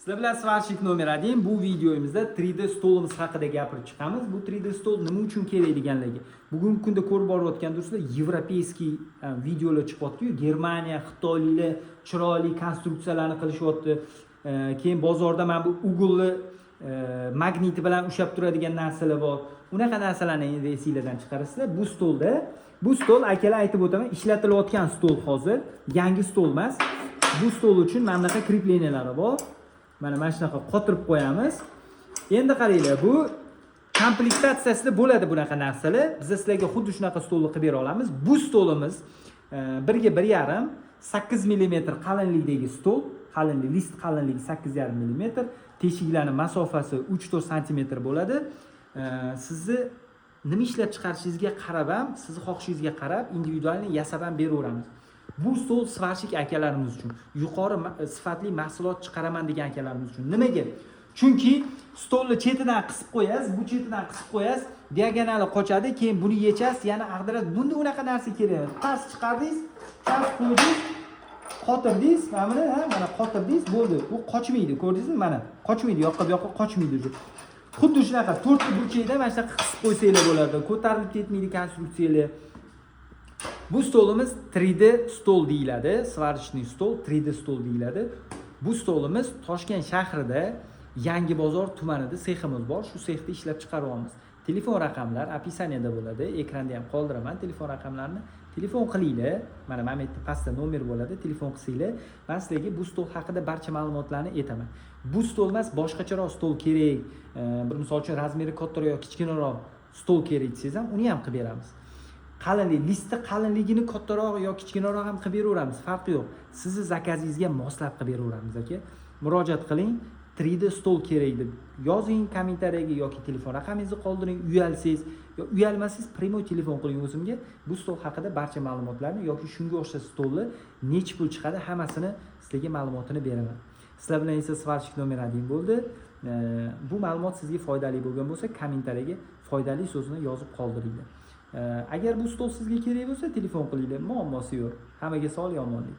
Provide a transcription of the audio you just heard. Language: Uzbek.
Sizlar bilan svarshik nomer 1 bu videomizda 3D stolimiz haqida gapirib chiqamiz. Bu 3D stol nima uchun kerak deganligi. Bugungi kunda ko'rib borayotgan do'stlar, yevropeyskiy videolar chiqyapti-yu, Germaniya, Xitoyliklar chiroyli konstruksiyalarni qilishyapti. Keyin bozorda mana bu uglli magniti bilan ushlab turadigan narsalar bor. Unaqa narsalarni endi esingizdan chiqarasizlar. Bu stol akalar aytib o'taman, ishlatilayotgan stol hozir, yangi stol emas. Bu stol uchun mana bunaqa krepleniyalari bor. Mana shunaqa qotirib qo'yamiz. Endi qaranglar, bu komplektatsiyasida bo'ladi bunaqa narsalar. Biz sizlarga xuddi shunaqa stolni qilib bera olamiz. Bu stolimiz 1 ga 1,5 8 mm qalinlikdagi stol. Qalinlik, list qalinligi 8,5 mm, teshiklarining masofasi 3-4 cm bo'ladi. Sizni nima ishlab chiqarishingizga qarab ham, sizni xohishingizga qarab individualni yasab ham beraveramiz. Bu stol svarshik akalarimiz uchun, yuqori sifatli mahsulot chiqaraman degan akalarimiz uchun. Nimaga? Chunki stolni chetidan qisib qo'yasiz, bu chetidan qisib qo'yasiz, diagonali qochadi, keyin buni yechasiz, yana ag'dirasiz. Bunda unaqa narsa kerak. Tars chiqardingiz, tars qo'ydingiz, qotirdingiz, mana qotirdingiz, bo'ldi. Bu qochmaydi, ko'rdingizmi? Mana qochmaydi, yoqqa bu yoqqa qochmaydi. Xuddi shunaqa 4 burchakda mana shunaqa qisib qo'ysanglar bo'ladi. Ko'tarilib ketmaydi konstruksiyalar. Bu stolimiz 3D stol deyiladi. Svarishniy stol, 3D stol deyiladi. Bu stolimiz Toshkent shahrida Yangi bozor tumanida seximiz bor. Shu sexda ishlab chiqaryapmiz. Telefon raqamlar opisaniyada bo'ladi. Ekranda ham qoldiraman telefon raqamlarini. Telefon qilinglar. Mana bu yerda pastda nomer bo'ladi. Telefon qilsanglar, men sizlarga bu stol haqida barcha ma'lumotlarni aytaman. Bu stol emas, boshqacharoq stol kerak. Bir misol uchun razmeri kattaroq yoki kichkinaroq stol kerak desangiz ham uni ham qilib beramiz. Qalinlik, listda qalinligini kattaroq yoki kichkinaroq ham qilib beraveramiz. Farqi yo'q. Sizni zakazingizga moslab qilib beraveramiz aka. Murojaat qiling. 3D stol kerak deb yozing kommentariyaga yoki telefon raqamingizni qoldiring. Uyalsangiz yo uyalmasangiz primoy telefon qiling o'zimga. Bu stol haqida barcha ma'lumotlarni yoki shunga o'xshash stolni necha pul chiqadi hammasini sizlarga ma'lumotini beraman. Sizlar bilan esa svarshik nomer 1 bo'ldi. Bu ma'lumot sizga foydali bo'lgan bo'lsa, kommentariyaga foydali so'zini yozib qoldiringlar. Agar bu stol sizga kerak bo'lsa, telefon qilinglar, muammosi yo'q. Hammaga sog', omonlik.